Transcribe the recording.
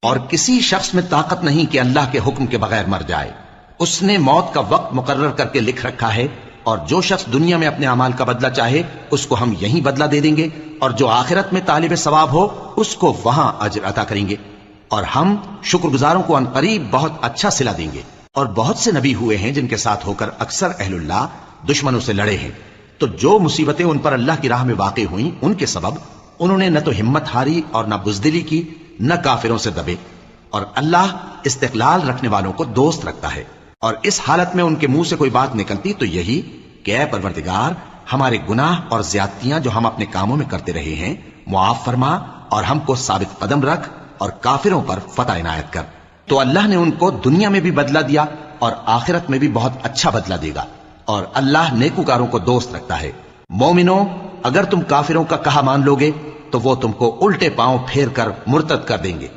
اور کسی شخص میں طاقت نہیں کہ اللہ کے حکم کے بغیر مر جائے. اس نے موت کا وقت مقرر کر کے لکھ رکھا ہے، اور جو شخص دنیا میں اپنے اعمال کا بدلہ چاہے اس کو ہم یہیں بدلہ دے دیں گے، اور جو آخرت میں طالب ثواب ہو اس کو وہاں اجر عطا کریں گے، اور ہم شکر گزاروں کو عنقریب بہت اچھا صلہ دیں گے. اور بہت سے نبی ہوئے ہیں جن کے ساتھ ہو کر اکثر اہل اللہ دشمنوں سے لڑے ہیں، تو جو مصیبتیں ان پر اللہ کی راہ میں واقع ہوئیں ان کے سبب انہوں نے نہ تو ہمت ہاری اور نہ بزدلی کی، نہ کافروں سے دبے. اور اللہ استقلال رکھنے والوں کو دوست رکھتا ہے. اور اس حالت میں ان کے منہ سے کوئی بات نکلتی تو یہی کہ اے پروردگار، ہمارے گناہ اور زیادتیاں جو ہم اپنے کاموں میں کرتے رہے ہیں معاف فرما، اور ہم کو ثابت قدم رکھ، اور کافروں پر فتح عنایت کر. تو اللہ نے ان کو دنیا میں بھی بدلہ دیا اور آخرت میں بھی بہت اچھا بدلہ دے گا، اور اللہ نیکوکاروں کو دوست رکھتا ہے. مومنو، اگر تم کافروں کا کہا مان لوگے تو وہ تم کو الٹے پاؤں پھیر کر مرتد کر دیں گے.